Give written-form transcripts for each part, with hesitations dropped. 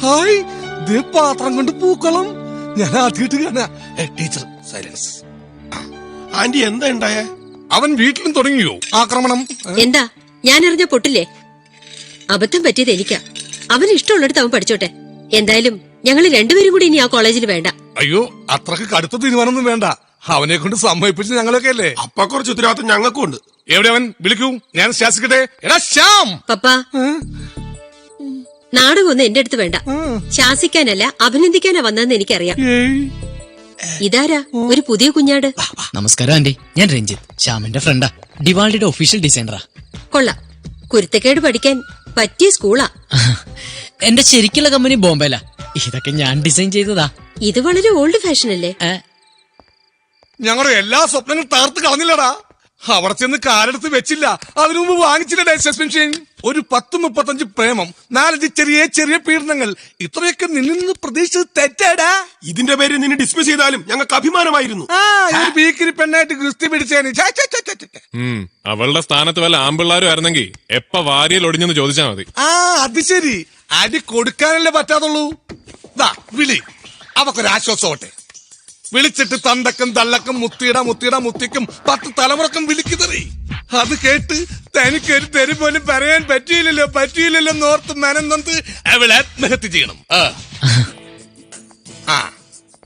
Hi, പാത്രം കൊണ്ട് പൂക്കളം. ഞാൻ ആദ്യമായിട്ട് കാണാ. Teacher silence. ആന്റി എന്താ ഉണ്ടായേ? അവൻ വീട്ടിലും തുടങ്ങിയോ ആക്രമണം? എന്താ ഞാൻ അറിഞ്ഞ പൊട്ടില്ലേ? അബദ്ധം പറ്റിയത് എനിക്കാ. അവന് ഇഷ്ടമുള്ളിടത്ത് അവൻ പഠിച്ചോട്ടെ. എന്തായാലും ഞങ്ങൾ രണ്ടുപേരും കൂടി ഇനി ആ കോളേജിൽ വേണ്ട. അയ്യോ, അത്രക്ക് കടുത്ത തീരുമാനമൊന്നും വേണ്ട. അവനെ കൊണ്ട് സമ്മതിപ്പിച്ച് ഞങ്ങളൊക്കെ അല്ലേ. അപ്പ കുറച്ച് ഉത്തരവാദിത്വം ഞങ്ങൾക്കും ഉണ്ട്. എവിടെ അവൻ? വിളിക്കൂ, ഞാൻ ശാസിക്കട്ടെ. എടാ ശ്യാം. പപ്പാ, നാടകമൊന്നും എന്റെ അടുത്ത് വേണ്ട. ശാസിക്കാനല്ല അഭിനന്ദിക്കാനാ വന്നതെന്ന് എനിക്കറിയാം. ഇതാരാ? ഒരു പുതിയ കുഞ്ഞാട്. നമസ്കാരം ആന്റി, ഞാൻ രഞ്ജിത്ത്, ശ്യാമിന്റെ ഫ്രണ്ടാ. ഡിവാൾഡിയുടെ ഒഫീഷ്യൽ ഡിസൈനറാ. കൊള്ളാം, കുരുത്തക്കേട് പഠിക്കാൻ പറ്റിയ സ്കൂളാ. എന്റെ ശരിക്കുള്ള കമ്പനി ബോംബെയിലാ. ഇതൊക്കെ ഞാൻ ഡിസൈൻ ചെയ്തതാ. ഇത് വളരെ ഓൾഡ് ഫാഷൻ അല്ലേ? ഞങ്ങളുടെ എല്ലാ സ്വപ്നങ്ങളും തകർത്ത് കളഞ്ഞില്ലടാ. അവിടെ ചെന്ന് കാലെടുത്ത് വെച്ചില്ല. അതിനു മുമ്പ് വാങ്ങിച്ചില്ലേ സസ്പെൻഷൻ. ഒരു 10-35 പ്രേമം, 4 ചെറിയ ചെറിയ പീഡനങ്ങൾ. ഇത്രയൊക്കെ നിന്നിൽ നിന്ന് പ്രതീക്ഷിച്ചത് തെറ്റാടാ. ഇതിന്റെ പേര് നിന്നെ ഡിസ്മിസ് ചെയ്താലും ഞങ്ങൾക്ക് അഭിമാനമായിരുന്നു. ബീക്കിരി പെണ്ണായിട്ട് ഗുസ്തി പിടിച്ചേന്. അവളുടെ സ്ഥാനത്ത് വല്ല ആമ്പിള്ളാരും ആയിരുന്നെങ്കിൽ എപ്പ വാരിയൽ ഒടിഞ്ഞെന്ന് ചോദിച്ചാ മതി. അത് ശരി, അടി കൊടുക്കാനല്ലേ പറ്റാത്തുള്ളൂ. വിളി, അവക്കൊരാശ്വാസമാവട്ടെ. വിളിച്ചിട്ട് തന്തക്കും തള്ളക്കും മുത്തിക്കും 10 തലമുറക്കും വിളിക്കുന്നറി. അത് കേട്ട് തനിക്കൊരു തെരു പോലും പറയാൻ പറ്റിയില്ലല്ലോ നോർത്ത് മനന്നന്ത് അവൾ ആത്മഹത്യ ചെയ്യണം.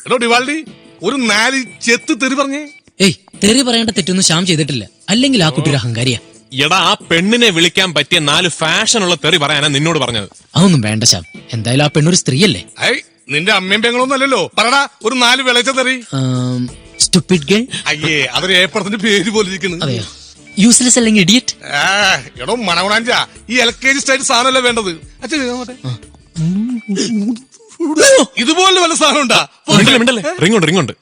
എടോ ഡിവാൾഡി, ഒരു 4 ചെത്ത് തെറി പറഞ്ഞേ. ഏയ്, തെറി പറയേണ്ട തെറ്റൊന്നും ശ്യാം ചെയ്തിട്ടില്ല. അല്ലെങ്കിൽ ആ കുട്ടി ഒരു അഹങ്കാരിയാ. എടാ, ആ പെണ്ണിനെ വിളിക്കാൻ പറ്റിയ 4 ഫാഷനുള്ള തെറി പറയാനാ നിന്നോട് പറഞ്ഞത്. അതൊന്നും വേണ്ട ശ്യാം. എന്തായാലും ആ പെണ്ണൊരു സ്ത്രീയല്ലേ. നിന്റെ അമ്മയും പെങ്ങളൊന്നും അല്ലല്ലോ. പറടാ, ഒരു 4 വിളച്ച തെറി. Stupid girl. അയ്യേ, അതൊരു ഏപ്പറത്തിന്റെ പേര് പോലെ ഇരിക്കുന്നു. അതെയോ? യൂസ്ലെസ് അല്ലെങ്കിൽ ഇഡിയറ്റ്. എടോ മണവണാഞ്ച, ഈ LKG സ്റ്റൈൽ സാധനമല്ലേ വേണ്ടത്. ഇതുപോലെ വല്ല സാധനം ഉണ്ടാ? റിങ്ങുണ്ട്.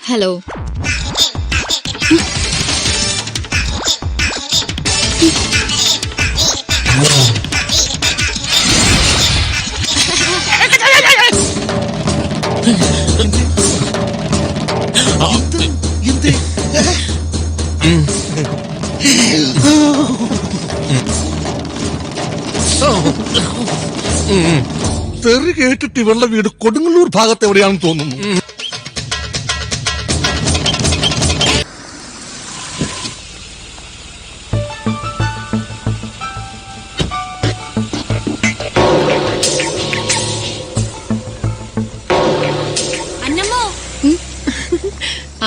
ഹലോ. തെറി കേട്ടിട്ട് ഇവളുടെ വീട് കൊടുങ്ങല്ലൂർ ഭാഗത്ത് എവിടെയാണെന്ന് തോന്നുന്നു.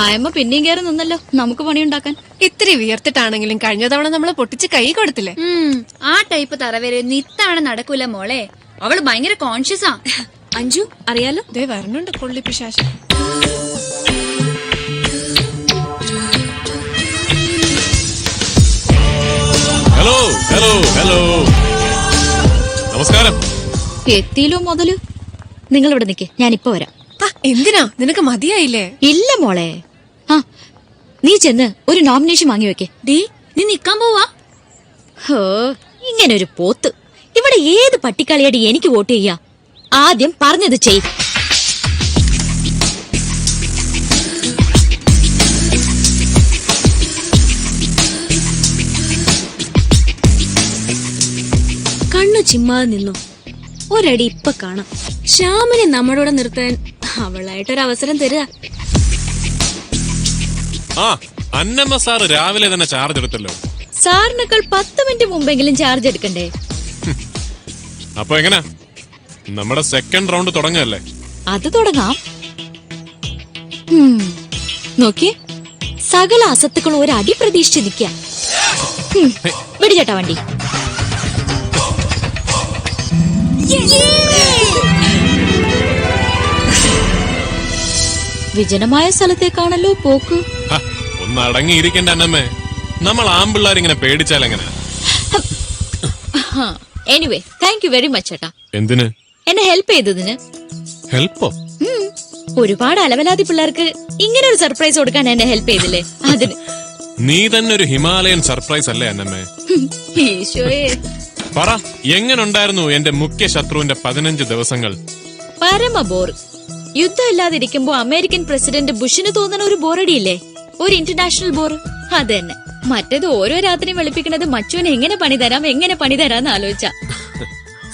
ആയമ്മ പിന്നെയും കയറി നിന്നല്ലോ നമുക്ക് പണിയുണ്ടാക്കാൻ. ഇത്തിരി വിയർത്തിട്ടാണെങ്കിലും കഴിഞ്ഞ തവണ നമ്മള് പൊട്ടിച്ച് കൈ കൊടുത്തില്ലേ? ആ ടൈപ്പ് തറവേരെ ഇത്തവണ നടക്കൂല മോളെ. അവള് ഭയങ്കര കോൺഷ്യസാ. അഞ്ജു അറിയാലോ. ദേ വരണുണ്ട് കൊള്ളിപ്പിശാശം. ഹലോ ഹലോ ഹലോ, നമസ്കാരം. എത്തിയില്ലോ മുതല്. നിങ്ങൾ ഇവിടെ നിക്ക്, ഞാനിപ്പോ വരാം. എന്തിനാ, നിനക്ക് മതിയായില്ലേ? ഇല്ല മോളെ. നീ ചെന്ന് ഒരു നോമിനേഷൻ വാങ്ങി വെക്കേ. നീ നിക്കാൻ പോവാ? ഹോ, ഇങ്ങനെ ഒരു പോത്ത്. ഇവിടെ ഏത് പട്ടിക്കളിയാടി എനിക്ക് വോട്ട് ചെയ്യാ? ആദ്യം പറഞ്ഞത് ചെയ്. കണ്ണു ചിമ്മാതെ നിന്നു. ഒരടി ഇപ്പൊ കാണാം. ശ്യാമിനെ നമ്മളോട് നിർത്താൻ അവളായിട്ടൊരവസരം തരിക. അന്നമ്മ സാറ് രാവിലെ തന്നെ ചാർജ് എടുത്തല്ലോ. സാറിനേക്കാൾ 10 മിനിറ്റ് മുമ്പെങ്കിലും ചാർജ് എടുക്കണ്ടേ? അപ്പൊ എങ്ങനാ, നമ്മുടെ സെക്കൻഡ് റൗണ്ട് തുടങ്ങല്ലേ? അത് തുടങ്ങാം. നോക്കിയേ, സകല അസത്തുക്കളും ഒരടി പ്രതീക്ഷിച്ച് നിൽക്കാം. വിടിച്ചേട്ടാ വണ്ടി. വിജനമായ സ്ഥലത്തേക്കാണല്ലോ പോക്ക്. ഒന്ന് അടങ്ങിയിരിക്കണ്ട അന്നമ്മേ. നമ്മൾ ആമ്പിള്ളാരിങ്ങനെ പേടിച്ചാലെങ്ങനെ? Anyway, thank you very much ചേട്ടാ. എന്തിന്? എന്നെ ഹെൽപ്പ് ചെയ്തതിന്. ഹെൽപ്പോ? ഒരുപാട് അലവലാതി പിള്ളേർക്ക് ഇങ്ങനെ ഒരു സർപ്രൈസ് കൊടുക്കാൻ എന്നെ ഹെൽപ്പ് ചെയ്തില്ലേ, അതിന്. നീ തന്നെ ഒരു ഹിമാലയൻ സർപ്രൈസ് അല്ലേ അന്നമ്മേ? ഈശോയെ. പറ, എങ്ങനുണ്ടായിരുന്നു എന്റെ മുഖ്യ ശത്രുവിന്റെ 15 ദിവസങ്ങൾ? പരമ ബോർ. യുദ്ധം ഇല്ലാതിരിക്കുമ്പോ അമേരിക്കൻ പ്രസിഡന്റ് ബുഷിന് തോന്നുന്ന ഒരു ബോറടിയില്ലേ, ഒരു ഇന്റർനാഷണൽ ബോർ. അത് തന്നെ. മറ്റേത് ഓരോ രാത്രിയും വെളുപ്പിക്കുന്നത് മച്ചുവിനെ എങ്ങനെ പണി തരാന്ന് ആലോചിച്ച.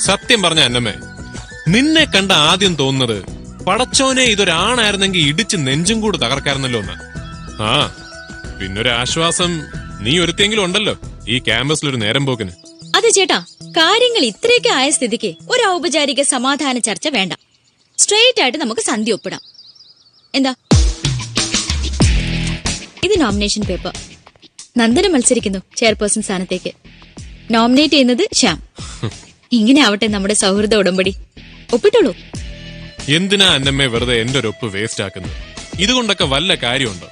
സത്യം പറഞ്ഞ അന്നമ്മേ, നിന്നെ കണ്ട ആദ്യം തോന്നുന്നത് പടച്ചോനെ ഇതൊരാണായിരുന്നെങ്കിൽ ഇടിച്ച് നെഞ്ചും കൂട് തകർക്കായിരുന്നല്ലോ എന്ന്. ആ പിന്നൊരു ആശ്വാസം, നീ ഒരുത്തെങ്കിലും ഉണ്ടല്ലോ ഈ ക്യാമ്പസിലൊരു നേരം പോക്കിന്. അത് ചേട്ടാ, കാര്യങ്ങൾ ഇത്രയൊക്കെ ആയ സ്ഥിതിക്ക് ഒരു ഔപചാരിക സമാധാന ചർച്ച വേണ്ട. സ്ട്രെയിറ്റ് ആയിട്ട് നമുക്ക് സന്ധി ഒപ്പിടാം. എന്താ? ഇത് നോമിനേഷൻ പേപ്പർ. നന്ദന മത്സരിക്കുന്നു ചെയർപേഴ്സൺ സ്ഥാനത്തേക്ക്. നോമിനേറ്റ് ചെയ്യുന്നത് ശ്യാം. ഇങ്ങനെ ആവട്ടെ നമ്മുടെ സൗഹൃദ ഉടമ്പടി. ഒപ്പിട്ടോളൂ. എന്തിനാ അന്നമ്മേ വെറുതെ എന്റെ ഒരു ഒപ്പ് വേസ്റ്റ് ആക്കുന്നത്? ഇതുകൊണ്ടൊക്കെ വല്ല കാര്യമുണ്ടോ?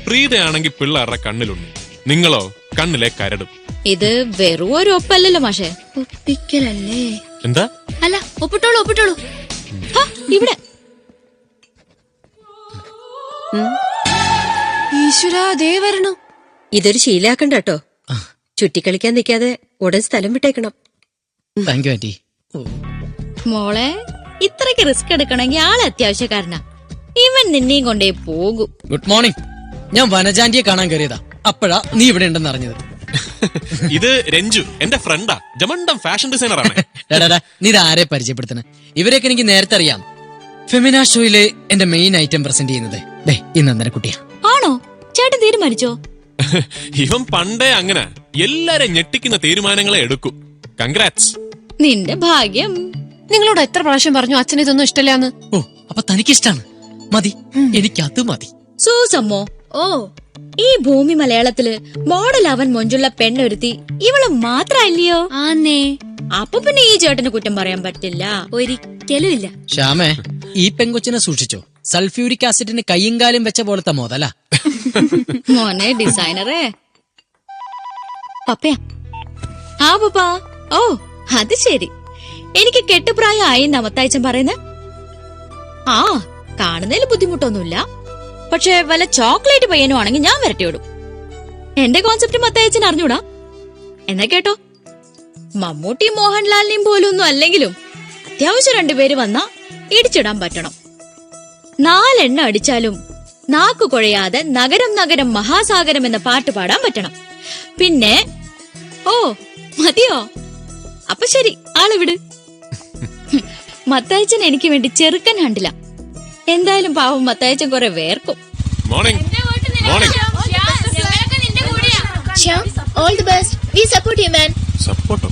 പ്രീതയാണെങ്കിൽ പിള്ളേരുടെ കണ്ണിലുണ്ട്, നിങ്ങളോ കണ്ണിലെ കരടും. ഇത് വെറും ഒരു ഒപ്പല്ലല്ലോ മാഷേ, ഒപ്പിക്കലല്ലേ. എന്താ? അല്ല, ഒപ്പിട്ടോളൂ. ഇവിടെ ഈശ്വരാ, ദേ വരണു. ഇതൊരു ശീലാക്കണ്ട കേട്ടോ. ചുറ്റിക്കളിക്കാൻ നിൽക്കാതെ ഉടൻ സ്ഥലം വിട്ടേക്കണം. Thank you aunty. മോളെ, ഇത്രയ്ക്ക് റിസ്ക് എടുക്കണമെങ്കിൽ ആളെ അത്യാവശ്യക്കാരനാ. ഇവൻ നിന്നെയും കൊണ്ടേ പോകൂ. Good morning. ഞാൻ വനജാന്റിയെ കാണാൻ കയറിയതാ. അപ്പോഴാ നീ ഇവിടെ ഉണ്ടെന്ന് അറിഞ്ഞത്. ഇത് രഞ്ജു, എന്റെ ഫ്രണ്ടാ. ജമണ്ടം ഫാഷൻ ഡിസൈനർ ആണ്. നീ ഇത് ആരെ പരിചയപ്പെടുത്തണേ? ഇവരെയൊക്കെ എനിക്ക് നേരത്തെ അറിയാം. ഫെമിന ഷോയിലെ എന്റെ മെയിൻ ഐറ്റം പ്രസന്റ് ചെയ്യുന്നത് ഈ നന്ദനക്കുട്ടിയാ. ആണോ? ചേട്ടൻ തീരുമാനിച്ചോ? ഇവൻ പണ്ടേ അങ്ങനെ എല്ലാരും ഞെട്ടിക്കുന്ന തീരുമാനങ്ങളെ എടുക്കൂ. കൺഗ്രാറ്റ്സ്. നിന്റെ ഭാഗ്യം. നിങ്ങളോട് എത്ര പ്രാവശ്യം പറഞ്ഞു അച്ഛനെ ഇതൊന്നും ഇഷ്ടമില്ലാന്ന്? ഓ, അപ്പൊ തനിക്കിഷ്ടാണ്. മതി, എനിക്കത് മതി. സൂസമ്മോ, ഓ, ഈ ഭൂമി മലയാളത്തില് മോഡൽ അവൻ മൊഞ്ചുള്ള പെണ്ണൊരുത്തി ഇവള് മാത്രല്ലയോ? ആന്നേ. അപ്പൊ പിന്നെ ഈ ചേട്ടന് കുറ്റം പറയാൻ പറ്റില്ല, ഒരിക്കലും ഇല്ല. ശ്യാമേ, ഈ പെങ്കൊച്ചിനെ സൂക്ഷിച്ചോ. സൾഫ്യൂരിക് ആസിഡിന് കയ്യും കാലും വെച്ച പോലത്തെ മോതലാ. മോനെ ഡിസൈനറേ. പപ്പയാ? ആ പപ്പാ. ഓ, അത് ശരി. എനിക്ക് കെട്ടുപ്രായമായി നമത്താഴ്ച പറയുന്നത്. ആ, കാണുന്നതിൽ ബുദ്ധിമുട്ടൊന്നുമില്ല. പക്ഷെ വല്ല ചോക്ലേറ്റ് പയ്യനും ആണെങ്കിൽ ഞാൻ വരട്ടിയോടും. എന്റെ കോൺസെപ്റ്റ് മത്തയച്ചൻ അറിഞ്ഞൂടാ. എന്നാ കേട്ടോ, മമ്മൂട്ടി മോഹൻലാലിനെയും പോലും ഒന്നും അല്ലെങ്കിലും അത്യാവശ്യം 2 പേര് വന്നാ ഇടിച്ചിടാൻ പറ്റണം. 4 എണ്ണം അടിച്ചാലും നാക്കു കുഴയാതെ നഗരം നഗരം മഹാസാഗരം എന്ന പാട്ട് പാടാൻ പറ്റണം. പിന്നെ ഓ, മതിയോ? അപ്പൊ ശരി, ആള് വിട്. മത്തയച്ചൻ എനിക്ക് വേണ്ടി ചെറുക്കൻ ഹണ്ടില്ല. എന്തായാലും പാവം മത്തയച്ചൻ കുറെ വേർക്കും. Morning. Morning. Shyam, all the best. We support you, man. സപ്പോർട്ടോ?